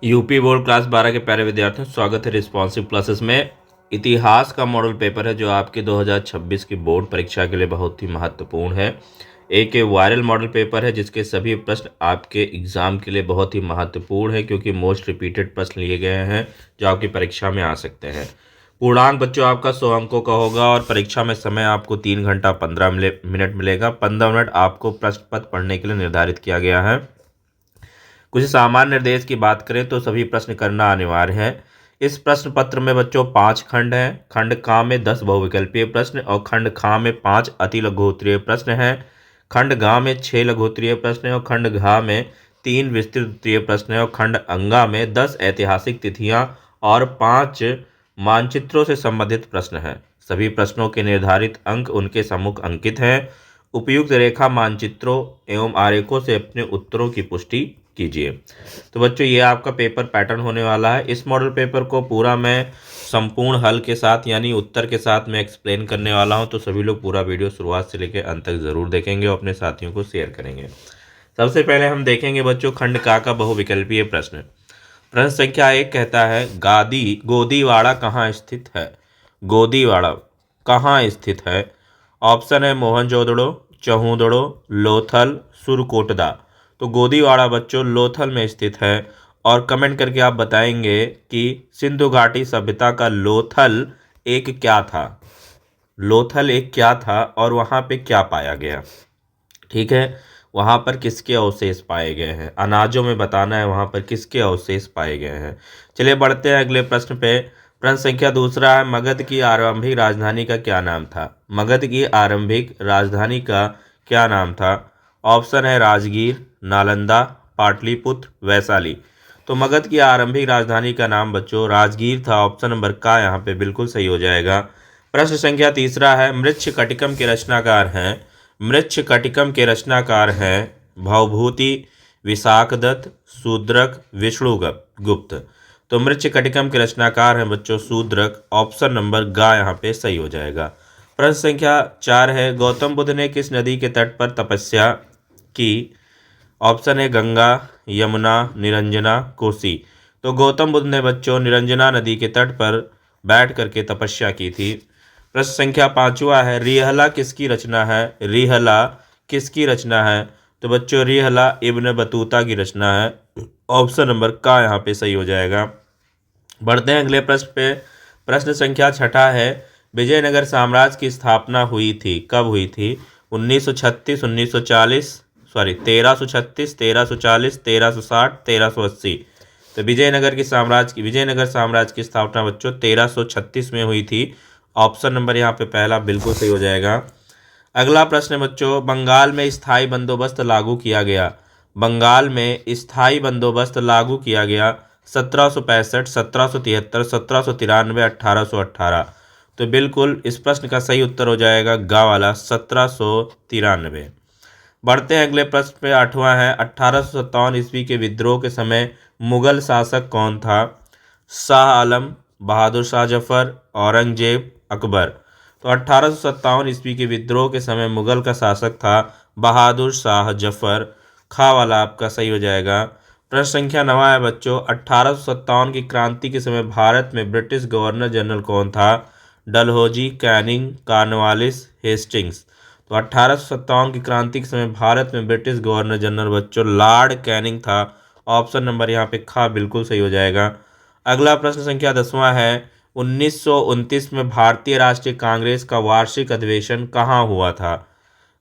UP board class 12 के प्यारे विद्यार्थियों, स्वागत है रिस्पॉन्सिव क्लासेस में। इतिहास का मॉडल पेपर है जो आपके 2026 की बोर्ड परीक्षा के लिए बहुत ही महत्वपूर्ण है। एक वायरल मॉडल पेपर है जिसके सभी प्रश्न आपके एग्जाम के लिए बहुत ही महत्वपूर्ण है, क्योंकि मोस्ट रिपीटेड प्रश्न लिए गए हैं जो आपकी परीक्षा में आ सकते हैं। पूर्णांक बच्चों आपका 100 अंकों का होगा और परीक्षा में समय आपको 3 घंटा 15 मिनट मिलेगा। 15 मिनट आपको प्रश्न पत्र पढ़ने के लिए निर्धारित किया गया है। कुछ सामान्य निर्देश की बात करें तो सभी प्रश्न करना अनिवार्य है। इस प्रश्न पत्र में बच्चों 5 खंड हैं। खंड का में 10 बहुविकल्पीय प्रश्न और खंड खा में 5 अति लघु उत्तरीय प्रश्न हैं। खंड घा में 6 लघु उत्तरीय प्रश्न हैं और खंड घा में 3 विस्तृत उत्तरीय प्रश्न हैं और खंड अंगा में 10 ऐतिहासिक तिथियां और 5 मानचित्रों से संबंधित प्रश्न हैं। सभी प्रश्नों के निर्धारित अंक उनके सम्मुख अंकित हैं। उपयुक्त रेखा मानचित्रों एवं आरेखों से अपने उत्तरों की पुष्टि कीजिए। तो बच्चों, ये आपका पेपर पैटर्न होने वाला है। इस मॉडल पेपर को पूरा मैं संपूर्ण हल के साथ यानी उत्तर के साथ मैं एक्सप्लेन करने वाला हूं, तो सभी लोग पूरा वीडियो शुरुआत से लेकर अंत तक जरूर देखेंगे और अपने साथियों को शेयर करेंगे। सबसे पहले हम देखेंगे बच्चों खंड का बहुविकल्पीय प्रश्न। प्रश्न संख्या 1 कहता है गोदीवाड़ा कहाँ स्थित है। गोदीवाड़ा कहाँ स्थित है? ऑप्शन है मोहनजोदड़ो, चहूदड़ो, लोथल, सुरकोटदा। तो गोदीवाड़ा बच्चों लोथल में स्थित है। और कमेंट करके आप बताएंगे कि सिंधु घाटी सभ्यता का लोथल एक क्या था। लोथल एक क्या था और वहाँ पे क्या पाया गया। ठीक है, वहाँ पर किसके अवशेष पाए गए हैं, अनाजों में बताना है वहाँ पर किसके अवशेष पाए गए हैं। चलिए बढ़ते हैं अगले प्रश्न पे। प्रश्न संख्या 2 है, मगध की आरंभिक राजधानी का क्या नाम था। मगध की आरंभिक राजधानी का क्या नाम था? ऑप्शन है राजगीर, नालंदा, पाटलिपुत्र, वैशाली। तो मगध की आरंभिक राजधानी का नाम बच्चों राजगीर था। ऑप्शन नंबर का यहाँ पे बिल्कुल सही हो जाएगा। प्रश्न संख्या 3 है, मृच्छकटिकम के रचनाकार हैं। मृच्छकटिकम के रचनाकार हैं भवभूति, विशाखदत्त, शूद्रक, विष्णुगुप्त। तो मृच्छकटिकम के रचनाकार हैं बच्चों शूद्रक। ऑप्शन नंबर गा यहाँ पे सही हो जाएगा। प्रश्न संख्या 4 है, गौतम बुद्ध ने किस नदी के तट पर तपस्या की। ऑप्शन है गंगा, यमुना, निरंजना, कोसी। तो गौतम बुद्ध ने बच्चों निरंजना नदी के तट पर बैठ करके तपस्या की थी। प्रश्न संख्या 5 है, रिहला किसकी रचना है। रिहला किसकी रचना है? तो बच्चों रिहला इब्न बतूता की रचना है। ऑप्शन नंबर का यहाँ पे सही हो जाएगा। बढ़ते हैं अगले प्रश्न पे। प्रश्न संख्या 6 है, विजयनगर साम्राज्य की स्थापना हुई थी, कब हुई थी? 1936, 1940, 1336, 1340, 1360, 1380। तो विजयनगर साम्राज्य की स्थापना बच्चों 1336 में हुई थी। ऑप्शन नंबर यहाँ पे पहला बिल्कुल सही हो जाएगा। अगला प्रश्न है बच्चों, बंगाल में स्थायी बंदोबस्त लागू किया गया। बंगाल में स्थायी बंदोबस्त लागू किया गया 1765, 1773, 1793, 1818। तो बिल्कुल इस प्रश्न का सही उत्तर हो जाएगा गा वाला 1793। बढ़ते हैं अगले प्रश्न पे। 8वां है, 1857 ईस्वी के विद्रोह के समय मुगल शासक कौन था। शाह आलम, बहादुर शाह जफर, औरंगजेब, अकबर। तो 1857 ईस्वी के विद्रोह के समय मुगल का शासक था बहादुर शाह जफर। खा वाला आपका सही हो जाएगा। प्रश्न संख्या 9 है बच्चों, 1857 की क्रांति के समय भारत में ब्रिटिश गवर्नर जनरल कौन था। Dalhousie, Canning, Cornwallis, Hastings. तो 1857 की क्रांति के समय भारत में ब्रिटिश गवर्नर जनरल बच्चों लॉर्ड कैनिंग था। ऑप्शन नंबर यहाँ पे खा बिल्कुल सही हो जाएगा। अगला प्रश्न संख्या 10वां है, 1929 में भारतीय राष्ट्रीय कांग्रेस का वार्षिक अधिवेशन कहाँ हुआ था।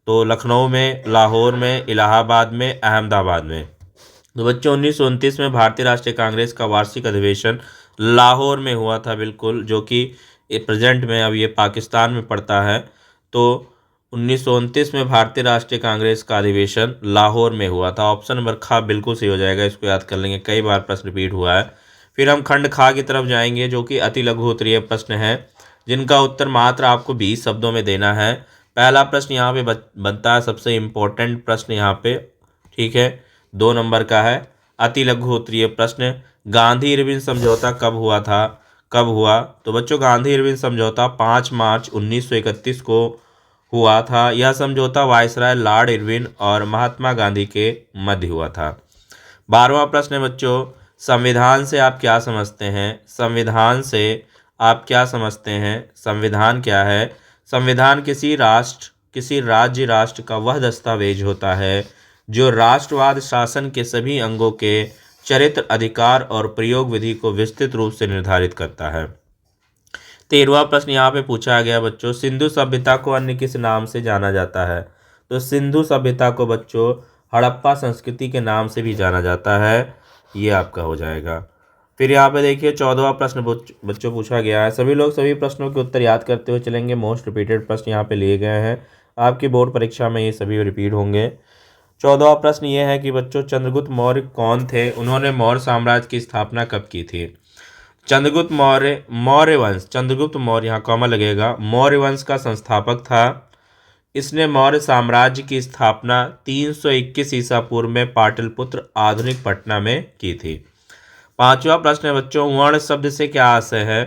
तो लखनऊ में, लाहौर में, इलाहाबाद में, अहमदाबाद में। तो बच्चों 1929 में भारतीय राष्ट्रीय कांग्रेस का वार्षिक अधिवेशन लाहौर में हुआ था बिल्कुल, जो कि प्रेजेंट में अब ये पाकिस्तान में पड़ता है। तो 1929 में भारतीय राष्ट्रीय कांग्रेस का अधिवेशन लाहौर में हुआ था। ऑप्शन नंबर खा बिल्कुल सही हो जाएगा। इसको याद कर लेंगे, कई बार प्रश्न रिपीट हुआ है। फिर हम खंड खा की तरफ जाएंगे जो कि अति लघु उत्तरीय प्रश्न है, जिनका उत्तर मात्र आपको 20 शब्दों में देना है। पहला प्रश्न यहाँ पे बनता है, सबसे इम्पोर्टेंट प्रश्न यहाँ पे, ठीक है, 2 नंबर का है। अति लघु उत्तरीय प्रश्न, गांधी इरविन समझौता कब हुआ था। कब हुआ? तो बच्चों गांधी इरविन समझौता 5 मार्च 1931 को हुआ था। यह समझौता वायसराय लॉर्ड इरविन और महात्मा गांधी के मध्य हुआ था। 12वां प्रश्न है बच्चों, संविधान से आप क्या समझते हैं? संविधान से आप क्या समझते हैं? संविधान क्या है? संविधान किसी राष्ट्र, किसी राज्य राष्ट्र का वह दस्तावेज होता है जो राष्ट्रवाद शासन के सभी अंगों के चरित्र, अधिकार और प्रयोग विधि को विस्तृत रूप से निर्धारित करता है। 13वां प्रश्न यहाँ पे पूछा गया बच्चों, सिंधु सभ्यता को अन्य किस नाम से जाना जाता है? तो सिंधु सभ्यता को बच्चों हड़प्पा संस्कृति के नाम से भी जाना जाता है। ये आपका हो जाएगा। फिर यहाँ पे देखिए 14वां प्रश्न बच्चों पूछा गया है। सभी लोग सभी प्रश्नों के उत्तर याद करते हुए चलेंगे। मोस्ट रिपीटेड प्रश्न यहाँ पे लिए गए हैं, आपकी बोर्ड परीक्षा में ये सभी रिपीट होंगे। 14वां प्रश्न ये है कि बच्चों चंद्रगुप्त मौर्य कौन थे? उन्होंने मौर्य साम्राज्य की स्थापना कब की थी? चंद्रगुप्त मौर्य, मौर्य वंश, चंद्रगुप्त मौर्य यहाँ कॉमा लगेगा, मौर्य वंश का संस्थापक था। इसने मौर्य साम्राज्य की स्थापना 321 ईसा पूर्व में पाटलिपुत्र आधुनिक पटना में की थी। 5वां प्रश्न है बच्चों, वर्ण शब्द से क्या आशय है?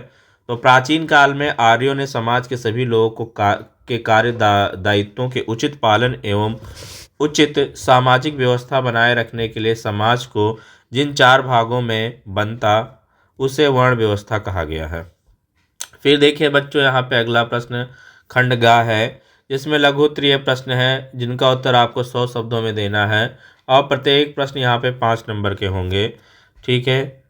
तो प्राचीन काल में आर्यों ने समाज के सभी लोगों को के कार्य दायित्वों के उचित पालन एवं उचित सामाजिक व्यवस्था बनाए रखने के लिए समाज को जिन 4 भागों में बनता उसे वर्ण व्यवस्था कहा गया है। फिर देखिए बच्चों यहाँ पे अगला प्रश्न खंडगा है, जिसमें लघु उत्तरीय प्रश्न है जिनका उत्तर आपको 100 शब्दों में देना है और प्रत्येक प्रश्न यहाँ पे 5 नंबर के होंगे। ठीक है।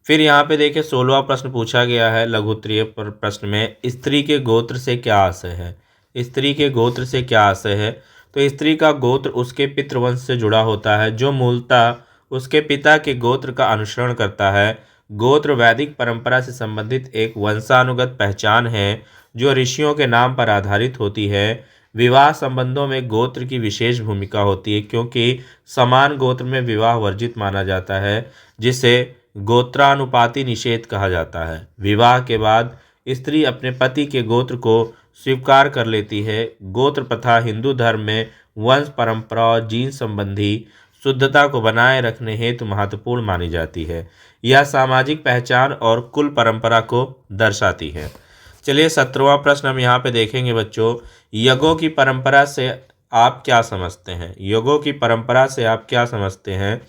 फिर यहाँ पे देखिए 16वां प्रश्न पूछा गया है लघु उत्तरीय प्रश्न में, स्त्री के गोत्र से क्या आशय है? स्त्री के गोत्र से क्या आशय है? तो स्त्री का गोत्र उसके पितृवंश से जुड़ा होता है जो मूलतः उसके पिता के गोत्र का अनुसरण करता है। गोत्र वैदिक परंपरा से संबंधित एक वंशानुगत पहचान है जो ऋषियों के नाम पर आधारित होती है। विवाह संबंधों में गोत्र की विशेष भूमिका होती है क्योंकि समान गोत्र में विवाह वर्जित माना जाता है, जिसे गोत्रानुपाती निषेध कहा जाता है। विवाह के बाद स्त्री अपने पति के गोत्र को स्वीकार कर लेती है। गोत्र प्रथा हिंदू धर्म में वंश परंपरा और जीन संबंधी शुद्धता को बनाए रखने हेतु महत्वपूर्ण मानी जाती है। यह सामाजिक पहचान और कुल परंपरा को दर्शाती है। चलिए 17वां प्रश्न हम यहाँ पे देखेंगे बच्चों, यज्ञों की परंपरा से आप क्या समझते हैं? यज्ञों की परंपरा से आप क्या समझते हैं?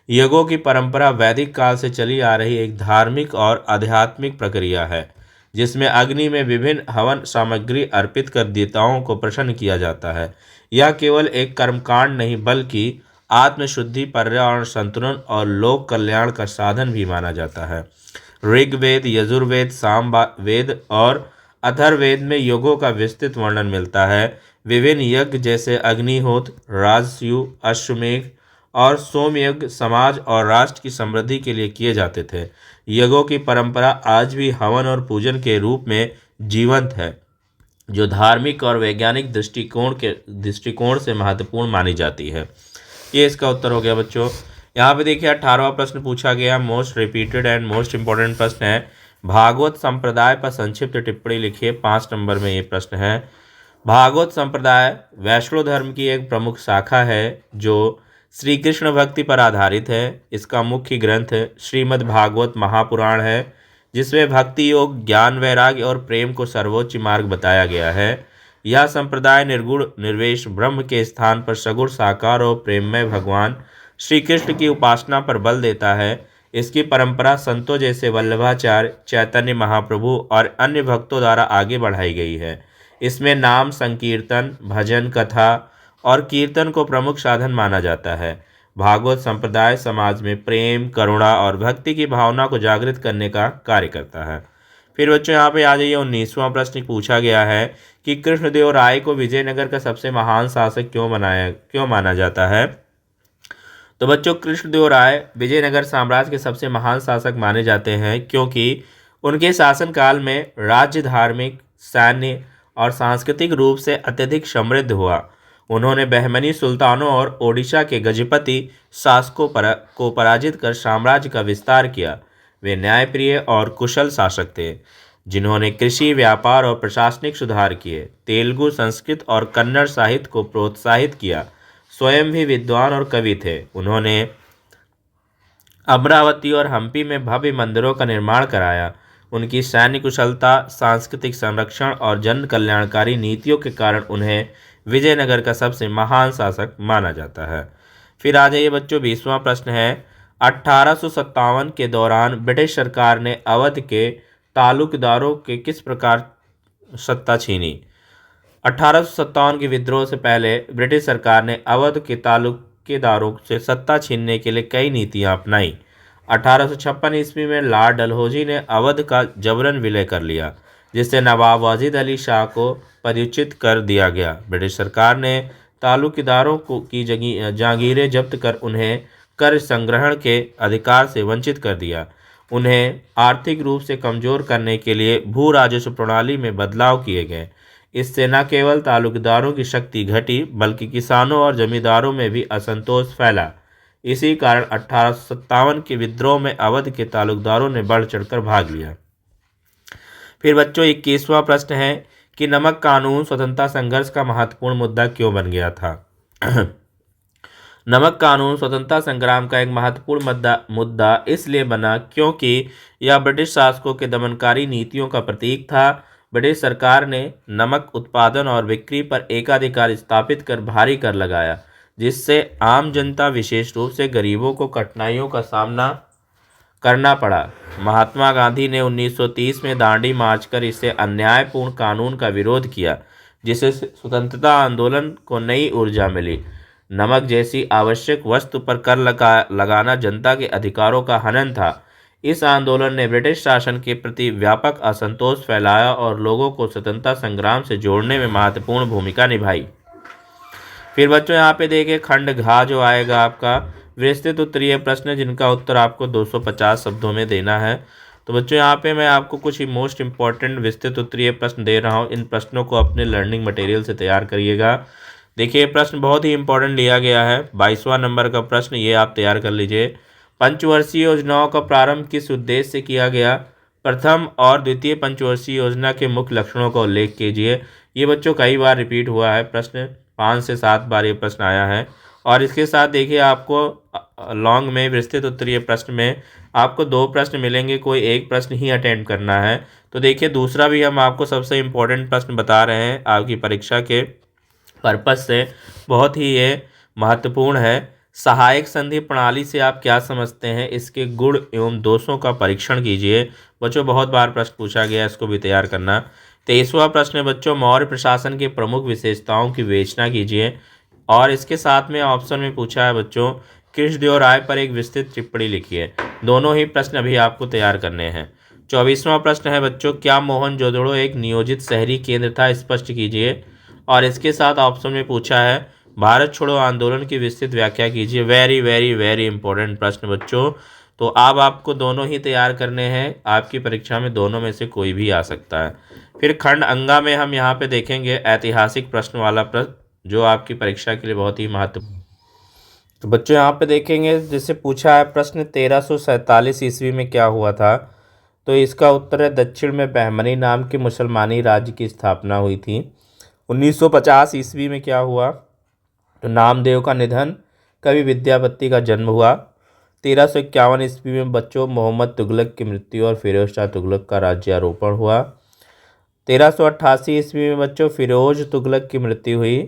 यज्ञों की परंपरा वैदिक काल से चली आ रही एक धार्मिक और आध्यात्मिक प्रक्रिया है जिसमें अग्नि में विभिन्न हवन सामग्री अर्पित कर देवताओं को प्रसन्न किया जाता है। यह केवल एक कर्मकांड नहीं बल्कि आत्मशुद्धि, पर्यावरण संतुलन और लोक कल्याण का साधन भी माना जाता है। ऋग्वेद, यजुर्वेद, सामवेद और अथर्ववेद में यज्ञों का विस्तृत वर्णन मिलता है। विभिन्न यज्ञ जैसे अग्निहोत्र, राजसूय, अश्वमेध और सोमयज्ञ समाज और राष्ट्र की समृद्धि के लिए किए जाते थे। यज्ञों की परंपरा आज भी हवन और पूजन के रूप में जीवंत है, जो धार्मिक और वैज्ञानिक दृष्टिकोण से महत्वपूर्ण मानी जाती है। ये इसका उत्तर हो गया बच्चों। यहाँ पे देखिए 18वां प्रश्न पूछा गया, most repeated and most important प्रश्न है, भागवत संप्रदाय पर संक्षिप्त टिप्पणी लिखिए। 5 नंबर में ये प्रश्न है। भागवत संप्रदाय वैष्णव धर्म की एक प्रमुख शाखा है जो श्री कृष्ण भक्ति पर आधारित है। इसका मुख्य ग्रंथ श्रीमद् भागवत महापुराण है, जिसमें भक्ति योग, ज्ञान, वैराग्य और प्रेम को सर्वोच्च मार्ग बताया गया है। यह संप्रदाय निर्गुण निर्वेश ब्रह्म के स्थान पर सगुण साकार और प्रेममय भगवान श्री कृष्ण की उपासना पर बल देता है। इसकी परंपरा संतों जैसे वल्लभाचार्य, चैतन्य महाप्रभु और अन्य भक्तों द्वारा आगे बढ़ाई गई है। इसमें नाम संकीर्तन, भजन, कथा और कीर्तन को प्रमुख साधन माना जाता है। भागवत संप्रदाय समाज में प्रेम, करुणा और भक्ति की भावना को जागृत करने का कार्य करता है। फिर बच्चों यहाँ पे आ जाइए 19वां प्रश्न पूछा गया है कि कृष्णदेव राय को विजयनगर का सबसे महान शासक क्यों माना जाता है? तो बच्चों कृष्णदेव राय विजयनगर साम्राज्य के सबसे महान शासक माने जाते हैं क्योंकि उनके शासनकाल में राज्य धार्मिक, सैन्य और सांस्कृतिक रूप से अत्यधिक समृद्ध हुआ। उन्होंने बहमनी सुल्तानों और ओडिशा के गजपति शासकों को पराजित कर साम्राज्य का विस्तार किया। वे न्यायप्रिय और कुशल शासक थे जिन्होंने कृषि, व्यापार और प्रशासनिक सुधार किए। तेलुगु, संस्कृत और कन्नड़ साहित्य को प्रोत्साहित किया। स्वयं भी विद्वान और कवि थे। उन्होंने अमरावती और हम्पी में भव्य मंदिरों का निर्माण कराया। उनकी सैन्य कुशलता, सांस्कृतिक संरक्षण और जन कल्याणकारी नीतियों के कारण उन्हें विजयनगर का सबसे महान शासक माना जाता है। फिर आ जाइए बच्चों 20वां प्रश्न है, 1857 के दौरान ब्रिटिश सरकार ने अवध के तालुकदारों के किस प्रकार सत्ता छीनी? 1857 के विद्रोह से पहले ब्रिटिश सरकार ने अवध के तालुकेदारों से सत्ता छीनने के लिए कई नीतियां अपनाई। 1856 ईस्वी में लॉर्ड डलहौजी ने अवध का जबरन विलय कर लिया, जिससे नवाब वाजिद अली शाह को पदच्युत कर दिया गया। ब्रिटिश सरकार ने तालुकेदारों को की जागीरें जब्त कर उन्हें कर संग्रहण के अधिकार से वंचित कर दिया। उन्हें आर्थिक रूप से कमजोर करने के लिए भू राजस्व प्रणाली में बदलाव किए गए। इससे न केवल तालुकेदारों की शक्ति घटी, बल्कि किसानों और जमींदारों में भी असंतोष फैला। इसी कारण 1857 के विद्रोह में अवध के तालुकदारों ने बढ़ चढ़कर भाग लिया। फिर बच्चों 21वां प्रश्न है कि नमक कानून स्वतंत्रता संघर्ष का महत्वपूर्ण मुद्दा क्यों बन गया था? नमक कानून स्वतंत्रता संग्राम का एक महत्वपूर्ण मुद्दा इसलिए बना क्योंकि यह ब्रिटिश शासकों के दमनकारी नीतियों का प्रतीक था। ब्रिटिश सरकार ने नमक उत्पादन और बिक्री पर एकाधिकार स्थापित कर भारी कर लगाया, जिससे आम जनता विशेष रूप से गरीबों को कठिनाइयों का सामना करना पड़ा। महात्मा गांधी ने 1930 में दांडी मार्च कर इसे अन्यायपूर्ण कानून का विरोध किया, जिससे स्वतंत्रता आंदोलन को नई ऊर्जा मिली। नमक जैसी आवश्यक वस्तु पर कर लगाना जनता के अधिकारों का हनन था। इस आंदोलन ने ब्रिटिश शासन के प्रति व्यापक असंतोष फैलाया और लोगों को स्वतंत्रता संग्राम से जोड़ने में महत्वपूर्ण भूमिका निभाई। फिर बच्चों यहाँ पे देखिए खंड घ जो आएगा आपका विस्तृत उत्तरीय प्रश्न, जिनका उत्तर आपको 250 शब्दों में देना है। तो बच्चों यहाँ पे मैं आपको कुछ मोस्ट इंपॉर्टेंट विस्तृत उत्तरीय प्रश्न दे रहा हूँ। इन प्रश्नों को अपने लर्निंग मटेरियल से तैयार करिएगा। देखिए प्रश्न बहुत ही इंपॉर्टेंट लिया गया है, 22वां नंबर का प्रश्न, ये आप तैयार कर लीजिए। पंचवर्षीय योजनाओं का प्रारंभ किस उद्देश्य से किया गया? प्रथम और द्वितीय पंचवर्षीय योजना के मुख्य लक्षणों का उल्लेख कीजिए। ये बच्चों कई बार रिपीट हुआ है, प्रश्न 5 से 7 बार ये प्रश्न आया है। और इसके साथ देखिए आपको लॉन्ग में विस्तृत उत्तरीय प्रश्न में आपको 2 प्रश्न मिलेंगे, कोई एक प्रश्न ही अटेम्प्ट करना है। तो देखिए दूसरा भी हम आपको सबसे इम्पोर्टेंट प्रश्न बता रहे हैं, आपकी परीक्षा के पर्पस से बहुत ही ये महत्वपूर्ण है। सहायक संधि प्रणाली से आप क्या समझते हैं? इसके गुण एवं दोषों का परीक्षण कीजिए। बच्चों बहुत बार प्रश्न पूछा गया, इसको भी तैयार करना। 23वां प्रश्न है बच्चों, मौर्य प्रशासन के प्रमुख विशेषताओं की विवेचना कीजिए। और इसके साथ में ऑप्शन में पूछा है बच्चों, कृष्णदेव राय पर एक विस्तृत टिप्पणी लिखिए। दोनों ही प्रश्न अभी आपको तैयार करने हैं। 24वां प्रश्न है बच्चों, क्या मोहनजोदड़ो एक नियोजित शहरी केंद्र था? स्पष्ट कीजिए। और इसके साथ ऑप्शन में पूछा है, भारत छोड़ो आंदोलन की विस्तृत व्याख्या कीजिए। वेरी वेरी वेरी इंपॉर्टेंट प्रश्न बच्चों। तो अब आपको दोनों ही तैयार करने हैं, आपकी परीक्षा में दोनों में से कोई भी आ सकता है। फिर खंड अंगा में हम यहाँ पे देखेंगे ऐतिहासिक प्रश्न वाला प्रश्न, जो आपकी परीक्षा के लिए बहुत ही महत्वपूर्ण। तो बच्चों यहाँ पे देखेंगे, जैसे पूछा है प्रश्न 1347 ईस्वी में क्या हुआ था? तो इसका उत्तर है दक्षिण में बहमनी नाम के मुसलमानी राज्य की स्थापना हुई थी। 1950 ईस्वी में क्या हुआ? तो नामदेव का निधन, कवि विद्यापति का जन्म हुआ। 1351 ईस्वी में बच्चों मोहम्मद तुगलक की मृत्यु और फिरोज शाह तुगलक का राज्यारोपण हुआ। 1388 ईस्वी में बच्चों फिरोज तुगलक की मृत्यु हुई।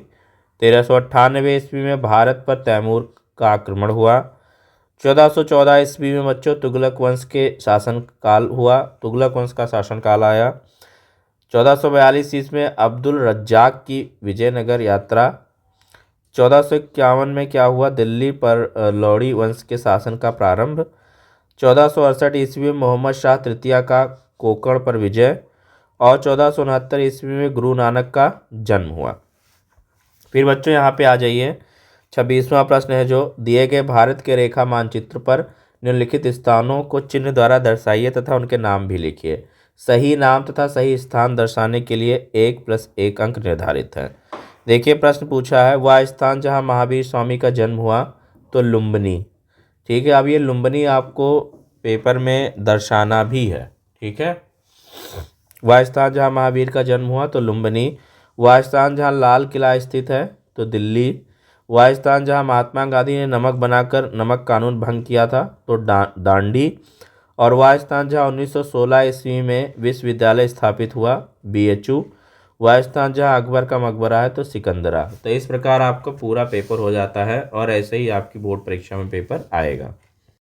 1398 ईस्वी में भारत पर तैमूर का आक्रमण हुआ। 1414 ईस्वी में बच्चों तुगलक वंश के शासनकाल हुआ, तुगलक वंश का शासनकाल आया। 1442 ईस्वी में अब्दुल रज्जाक की विजयनगर यात्रा। 1451 में क्या हुआ? दिल्ली पर लौड़ी वंश के शासन का प्रारंभ। 1468 ईस्वी में मोहम्मद शाह तृतीय का कोंकण पर विजय। और 1469 ईस्वी में गुरु नानक का जन्म हुआ। फिर बच्चों यहाँ पे आ जाइए, 26वां प्रश्न है जो दिए गए भारत के रेखा मानचित्र पर निम्नलिखित स्थानों को चिन्ह द्वारा दर्शाइए तथा उनके नाम भी लिखिए। सही नाम तथा सही स्थान दर्शाने के लिए 1+1 अंक निर्धारित है। देखिए प्रश्न पूछा है, वह स्थान जहाँ महावीर स्वामी का जन्म हुआ, तो लुम्बिनी। ठीक है, अब ये लुम्बिनी आपको पेपर में दर्शाना भी है। ठीक है, वह स्थान जहाँ महावीर का जन्म हुआ तो लुम्बिनी। वह स्थान जहाँ लाल किला स्थित है तो दिल्ली। वह स्थान जहाँ महात्मा गांधी ने नमक बनाकर नमक कानून भंग किया था तो दांडी। और वह स्थान जहाँ 1916 ईस्वी में विश्वविद्यालय स्थापित हुआ, BHU। वह स्थान जहाँ अकबर का मकबरा है तो सिकंदरा। तो इस प्रकार आपका पूरा पेपर हो जाता है और ऐसे ही आपकी बोर्ड परीक्षा में पेपर आएगा।